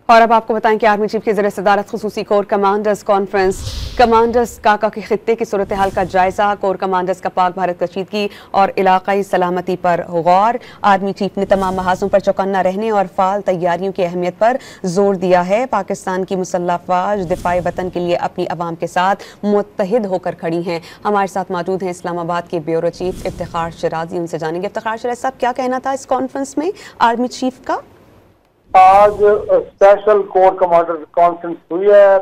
और अब आपको बताएं कि आर्मी चीफ की ज़ेर सदारत खुसूसी कोर कमांडर्स कॉन्फ्रेंस कमांडर्स काका के खित्ते की सूरत हाल का जायजा, कोर कमांडर्स का पाक भारत कशीदगी और इलाकाई सलामती पर गौर। आर्मी चीफ ने तमाम महाजों पर चौकन्ना रहने और फाल तैयारियों की अहमियत पर जोर दिया है। पाकिस्तान की मुसल्लह अफवाज दिफाए वतन के लिए अपनी अवाम के साथ मुत्तहिद होकर खड़ी हैं। हमारे साथ मौजूद हैं इस्लामाबाद के ब्यूरो चीफ इफ्तिखार शिराजी, उनसे जानेंगे। इफ्तिखार शिराजी साहब, क्या कहना था इस कॉन्फ्रेंस में आर्मी चीफ का? आज स्पेशल कोर कमांडर कॉन्फ्रेंस हुई है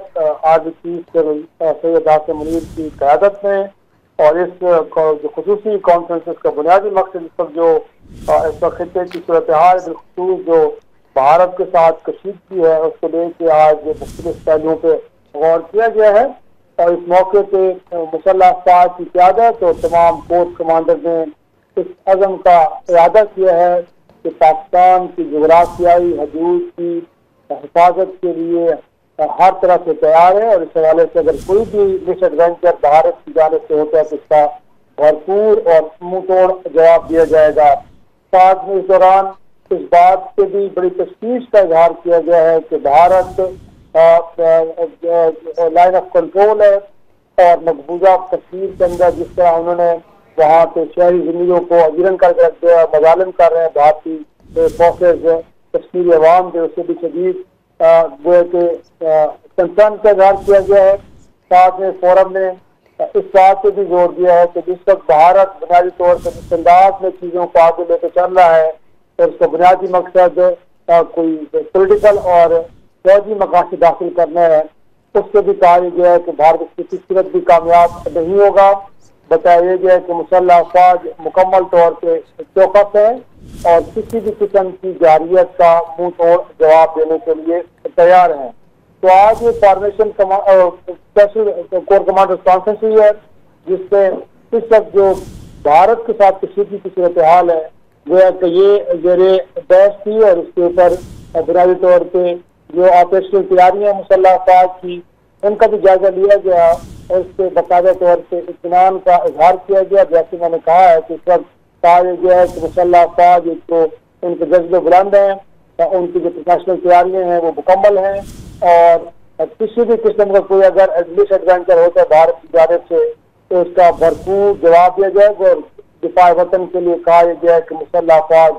आर्मी चीफ सैयद आसिम मुनीर की क़यादत में, और इस जो खुसूसी कॉन्फ्रेंस का बुनियादी मकसद इस पर जो इस वक्त खित्ते की सूरत हाल बिलखुसूस जो भारत के साथ कशीदगी है उसको लेकर आज मुख्तलिफ पहलुओं पर गौर किया गया है। और इस मौके पर मुसल्लह अफवाज की क़यादत और तमाम कोर कमांडर ने इस अज़म का इरादा किया है कि पाकिस्तान की जोग्राफियाई हदूद की हिफाजत के लिए हर तरह से तैयार है, और इस हवाले से अगर कोई भी मिसएडवेंचर भारत की जानिब से होता है तो इसका भरपूर और मुंह तोड़ जवाब दिया जाएगा। साथ में इस दौरान इस बात से भी बड़ी तशवीश का इजहार किया गया है कि भारत लाइन ऑफ कंट्रोल है, और मकबूजा कश्मीर के अंदर जिस तरह उन्होंने वहाँ पे शहरी ज़मीरों को अजीरन करके रख दिया, मजालिम कर रहे हैं भारतीय फोर्सेज कश्मीरी अवाम के, उससे भी शदीद गोए के कंसर्न का इजहार किया गया है। साथ में फोरम ने इस बात पे भी जोर दिया है कि जिस वक्त भारत बुनियादी तौर पर जिस अंदाज में चीज़ों को आगे लेकर चल रहा है और उसका बुनियादी मकसद कोई पोलिटिकल और फौजी मकासद हासिल करना है, उससे भी कहा गया है कि भारत किसी सूरत भी कामयाब नहीं होगा। बताया गया है कि मुसल्लह अफवाज मुकम्मल तौर पर चौकस है और किसी भी किस्म की जारियत का मुंह तोड़ जवाब देने के लिए तैयार हैं। तो आज ये formation special core commanders conference हुई है, जिससे इस वक्त जो भारत के साथ कशीदगी की सूरत हाल है वो है कि ये ज़ेरे बहस थी, और उसके ऊपर बुनियादी तौर पर जो ऑपरेशनल तैयारियाँ मुसल्लह अफवाज की उनका भी जायजा लिया गया और इससे बाकायदा तौर पर इत्मीनान का इजहार किया गया। जैसे मैंने कहा है कि इस वक्त कहा गया है कि मुसल्लह अफवाज एक तो उनके जज्बे बुलंद हैं, उनकी जो प्रोफेशनल तैयारियाँ हैं वो मुकम्मल हैं, और किसी भी किस्म का कोई अगर मिसएडवेंचर होता है भारत की जानिब से तो उसका भरपूर जवाब दिया जाएगा। और दिफाए वतन के लिए कहा गया है कि मुसल्लह अफवाज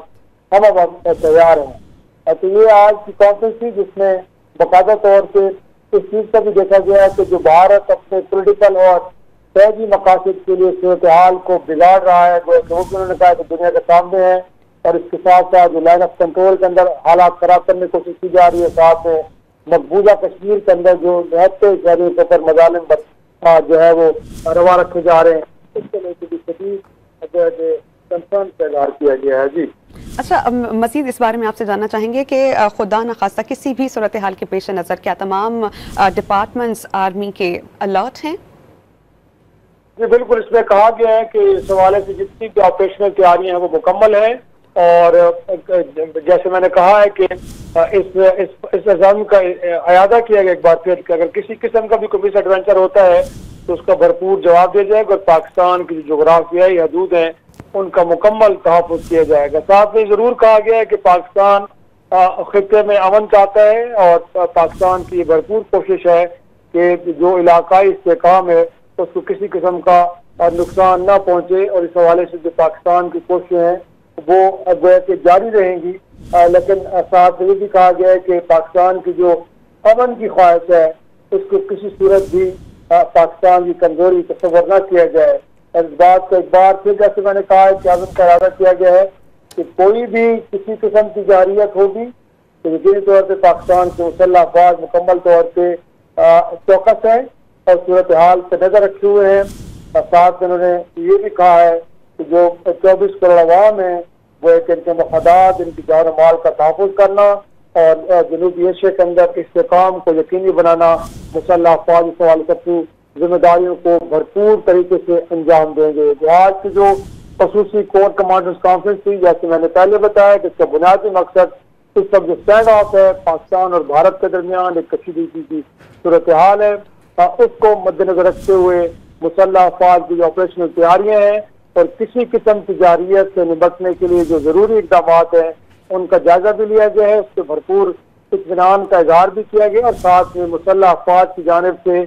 हम अब तैयार हैं। तो ये आज की कॉन्फ्रेंस थी जिसमें बाकायदा तौर पर इस चीज का भी देखा गया है कि जो भारत अपने पॉलिटिकल और फौजी मकासद के लिए सूरत हाल को बिगाड़ रहा है, वो उन्होंने कहा कि दुनिया के सामने है, और इसके साथ साथ जो लाइन ऑफ कंट्रोल के अंदर हालात खराब करने की कोशिश की जा रही है, साथ में मकबूजा कश्मीर के अंदर जो रहते शहरी के ऊपर मजालिम जो है वो रवा रखे जा रहे हैं, इसके लेकर भी शदीद कंसर्न का इजहार किया गया है। जी अच्छा, मजीद इस बारे में आपसे जानना चाहेंगे कि खुदा न खास्ता किसी भी सूरत हाल के पेश नज़र क्या तमाम डिपार्टमेंट्स आर्मी के अलर्ट हैं? जी बिल्कुल, इसमें कहा गया है कि इस हवाले से जितनी भी ऑपरेशनल तैयारियां हैं वो मुकम्मल है, और जैसे मैंने कहा है कि इस अज़म का अयादा किया गया एक बार फिर कि अगर किसी किस्म का भी कोई मिस एडवेंचर होता है तो उसका भरपूर जवाब दिया जाएगा, और पाकिस्तान की जो जोग्राफियाई हदूद हैं उनका मुकम्मल तहफ़्फ़ुज़ किया जाएगा। साथ में जरूर कहा गया है कि पाकिस्तान खित्ते में अमन चाहता है, और पाकिस्तान की भरपूर कोशिश है कि जो इलाकाई इस्तेहकाम है उसको किसी किस्म का नुकसान न पहुंचे, और इस हवाले से जो पाकिस्तान की कोशिशें हैं वो गोया के जारी रहेंगी। लेकिन साथ में ये भी कहा गया है कि पाकिस्तान की जो अमन की ख्वाहिश है उसको किसी सूरत भी पाकिस्तान की कमजोरी तस्वर न किया जाए। इस बात को एक बार फिर जैसे मैंने कहा है कि आज़म का इरादा किया गया है कि कोई भी किसी किस्म की जारियत होगी तो यकीनी तौर पर पाकिस्तान के मुसल्लह अफवाज मुकम्मल तौर पर चौकस है और सूरत हाल पर नजर रखे हुए हैं। साथ में उन्होंने ये भी कहा है कि जो 24 करोड़ अवाम है वो एक इनके मफादात, इनकी जान माल का तहफ़्फ़ुज़ करना और जनूबी एशिया के अंदर इस्तेहकाम को यकीनी बनाना, मुसल्लह अफवाज इस हवाले से अपनी जिम्मेदारियों को भरपूर तरीके से अंजाम देंगे। तो आज की जो खसूसी कोर कमांडर्स कॉन्फ्रेंस थी, जैसे मैंने पहले बताया कि इसका बुनियादी मकसद इस सब जो स्टैंड ऑफ है पाकिस्तान और भारत के दरमियान एक कशीदगी की सूरत हाल है, उसको मद्देनजर रखते हुए मुसल्लह अफवाज की जो ऑपरेशनल तैयारियां हैं और किसी किस्म की जारियत से निपटने के लिए जो जरूरी इकदाम हैं उनका जायजा भी लिया गया है। उसके भरपूर इत्मीनान का इजहार भी किया गया और साथ में मुसल्लह अफवाज की जानिब से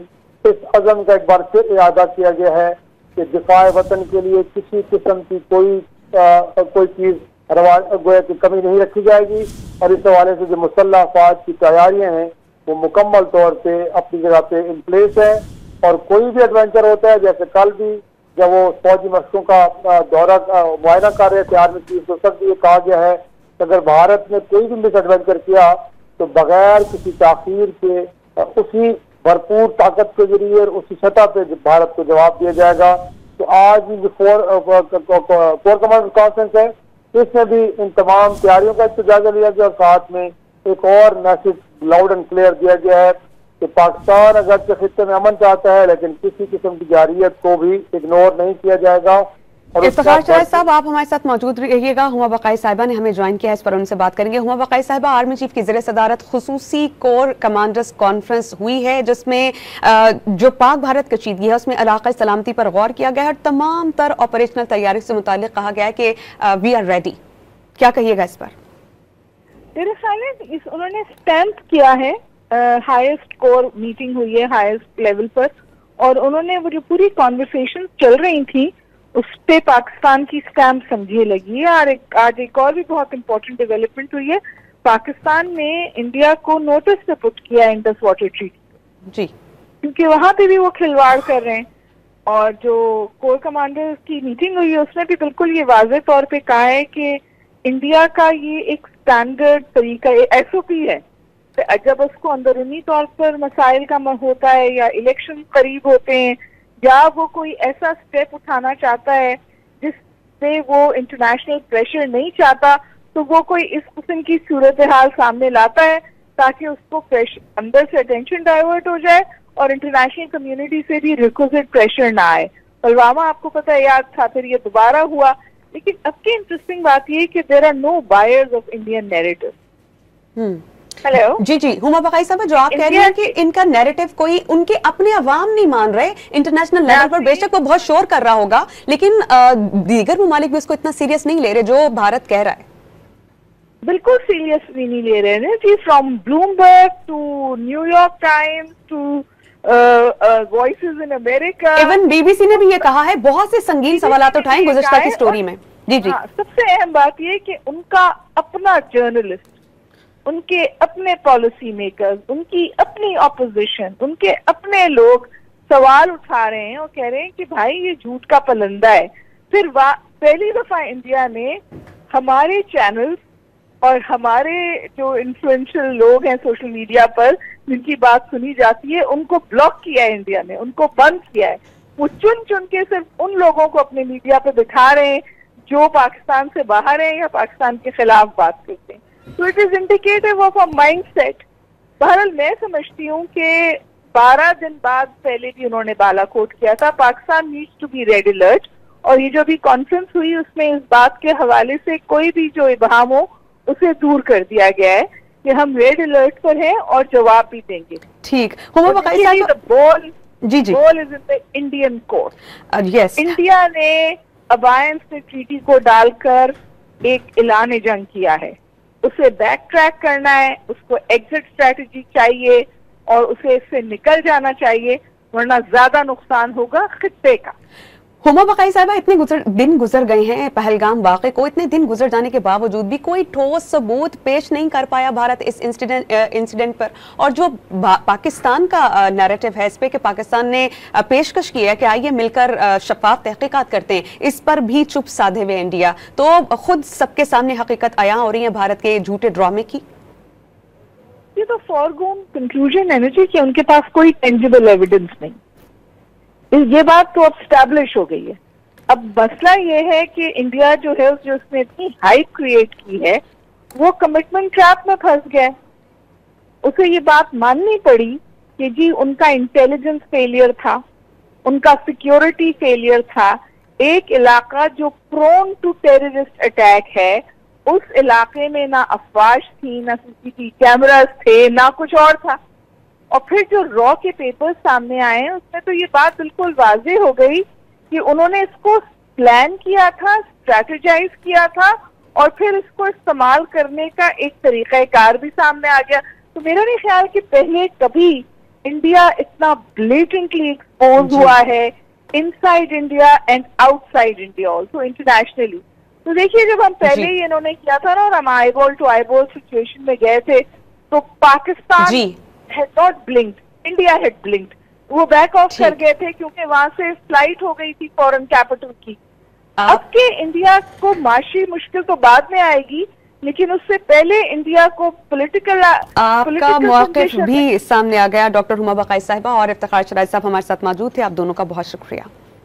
इस अज़म का एक बार फिर इरादा किया गया है कि दिफा वतन के लिए किसी किस्म की कोई चीज़ गोया की कमी नहीं रखी जाएगी। और इस हवाले से जो मुसल्लह अफवाज की तैयारियाँ हैं वो मुकम्मल तौर पे अपनी जगह पे इन प्लेस है। और कोई भी एडवेंचर होता है, जैसे कल भी जब वो फौजी मशकों का दौरा मुआयना कर रहे थे आर्मी चीफ, तो सब ये कहा गया है कि अगर भारत ने कोई भी मिस एडवेंचर किया तो बगैर किसी ताखीर के उसी भरपूर ताकत के जरिए और उसी सतह पे भारत को जवाब दिया जाएगा। तो आज जो कोर कमांडर कॉन्फ्रेंस है, इसमें भी इन तमाम तैयारियों का जायजा लिया गया और साथ में एक और मैसेज लाउड एंड क्लियर दिया गया है कि पाकिस्तान अगर खित्ते में अमन चाहता है लेकिन किसी किस्म की जारियत को भी इग्नोर नहीं किया जाएगा। इफ्तिखार शाहिद साहब, आप हमारे साथ मौजूद रहिएगा। हुमा बकाई साहिबा ने हमें ज्वाइन किया है, इस पर उनसे बात करेंगे। हुमा बकाई साहिबा, आर्मी चीफ की ज़ेर सदारत खुसूसी कोर कमांडर्स कॉन्फ्रेंस हुई है जिसमें जो पाक भारत कशीदगी है उसमें इलाक़ाई सलामती पर गौर किया गया है और तमाम तर ऑपरेशनल तैयारी से मुतालिक कहा गया है कि वी आर रेडी। क्या कहिएगा इस पर? मेरे ख्याल में उन्होंने स्टैंप किया है, हाईएस्ट कोर मीटिंग हुई है हाईएस्ट लेवल पर, और उन्होंने वो जो पूरी कॉन्वर्सेशन चल रही थी उस पे पाकिस्तान की स्टैंप समझिए लगी है। और आज एक और भी बहुत इंपॉर्टेंट डेवलपमेंट हुई है, पाकिस्तान ने इंडिया को नोटिस पे पुट किया इंडस वाटर ट्रीटी जी, क्योंकि वहां पे भी वो खिलवाड़ कर रहे हैं। और जो कोर कमांडर्स की मीटिंग हुई है उसमें भी बिल्कुल ये वाज़ेह तौर पे कहा है कि इंडिया का ये एक स्टैंडर्ड तरीका SOP है, जब उसको अंदरूनी तौर पर मसाइल का होता है या इलेक्शन करीब होते हैं या वो कोई ऐसा स्टेप उठाना चाहता है जिससे वो इंटरनेशनल प्रेशर नहीं चाहता, तो वो कोई इस किस्म की सूरत हाल सामने लाता है ताकि उसको अंदर से अटेंशन डाइवर्ट हो जाए और इंटरनेशनल कम्युनिटी से भी रिक्विजिट प्रेशर ना आए। पुलवामा आपको पता है याद था, फिर ये दोबारा हुआ। लेकिन अब की इंटरेस्टिंग बात ये कि there are no buyers of Indian narrative. Hello जी जी, हुमा बकाई साहब, जो आप कह रही हैं कि इनका नैरेटिव कोई उनके अपने अवाम नहीं मान रहे, इंटरनेशनल लेवल पर बेशक वो बहुत शोर कर रहा होगा लेकिन दीगर ममालिक भी उसको इतना सीरियस नहीं ले रहे जो भारत कह रहा है। बिल्कुल सीरियसली नहीं ले रहे हैं जी, from Bloomberg to New York Times to Voices in America, even BBC ने भी ये कहा है, बहुत से संगीन सवालात उठाए गुज़श्ता की स्टोरी में। जी जी, सबसे अहम बात ये कि उनका अपना जर्नलिस्ट, उनके अपने पॉलिसी मेकर्स, उनकी अपनी ऑपोजिशन, उनके अपने लोग सवाल उठा रहे हैं और कह रहे हैं कि भाई ये झूठ का पलंदा है। फिर पहली दफा इंडिया ने हमारे चैनल्स और हमारे जो इन्फ्लुएंशियल लोग हैं सोशल मीडिया पर जिनकी बात सुनी जाती है उनको ब्लॉक किया है, इंडिया ने उनको बंद किया है। वो चुन चुन के सिर्फ उन लोगों को अपने मीडिया पर बिठा रहे हैं जो पाकिस्तान से बाहर हैं या पाकिस्तान के खिलाफ बात करते हैं। तो it is indicative of a mindset. बहरहाल मैं समझती हूँ कि 12 दिन बाद पहले भी उन्होंने बालाकोट किया था, Pakistan needs to be red alert. और ये जो भी कॉन्फ्रेंस हुई उसमें इस बात के हवाले से कोई भी जो इबहम हो उसे दूर कर दिया गया है कि हम रेड अलर्ट पर हैं और जवाब भी देंगे। ठीक, बॉल जी जी, ball is in the Indian court. Yes, India ने अलायंस में ट्रीटी को डालकर एक ऐलान जंग किया है, उसे बैक ट्रैक करना है, उसको एग्जिट स्ट्रेटजी चाहिए और उसे इससे निकल जाना चाहिए, वरना ज्यादा नुकसान होगा खित्ते का। हुमा बकाई साहिबा, इतने दिन गुजर गए हैं पहलगाम वाक़े को, इतने दिन गुजर जाने के बावजूद भी कोई ठोस सबूत पेश नहीं कर पाया भारत इस इंसिडेंट पर। और जो पाकिस्तान का नैरेटिव है इस पे कि पाकिस्तान ने पेशकश की है कि आइए मिलकर शफाफ तहकीकात करते हैं, इस पर भी चुप साधे हुए इंडिया। तो खुद सबके सामने हकीकत आया हो रही है भारत के झूठे ड्रामे की। ये तो फॉरगोन कंक्लूजन है ना जी कि उनके पास कोई टेंजिबल एविडेंस नहीं, ये बात तो अब स्टैब्लिश हो गई है। अब मसला ये है कि इंडिया जो है जो उसने इतनी हाइप क्रिएट की है वो कमिटमेंट ट्रैप में फंस गया। उसे ये बात माननी पड़ी कि जी उनका इंटेलिजेंस फेलियर था, उनका सिक्योरिटी फेलियर था। एक इलाका जो प्रोन टू टेररिस्ट अटैक है उस इलाके में ना अफवाज थी, ना CCTV कैमरास थे, ना कुछ और था। और फिर जो रॉ के पेपर्स सामने आए हैं उसमें तो ये बात बिल्कुल वाज़ेह हो गई कि उन्होंने इसको प्लान किया था, स्ट्रैटेजाइज किया था और फिर इसको इस्तेमाल करने का एक तरीक़ाकार भी सामने आ गया। तो मेरा नहीं ख्याल कि पहले कभी इंडिया इतना ब्लेटेंटली एक्सपोज हुआ है inside India and outside India also internationally. तो देखिए जब हम पहले ही इन्होंने किया था ना और हम आईबॉल टू आईबॉल सिचुएशन में गए थे तो Pakistan had not ब्लिंक्ड, India had ब्लिंक्ड। वो बैक ऑफ कर गए थे क्योंकि वहां से फ्लाइट हो गई थी फॉरेन कैपिटल की। अब के इंडिया को माशी मुश्किल तो बाद में आएगी, लेकिन उससे पहले इंडिया को पॉलिटिकल आपका मौक़िफ़ भी सामने आ गया। डॉक्टर हुमा बक़ाई साहिबा और इफ्तिखार शराइज़ साहब हमारे साथ मौजूद थे। आप दोनों का बहुत शुक्रिया।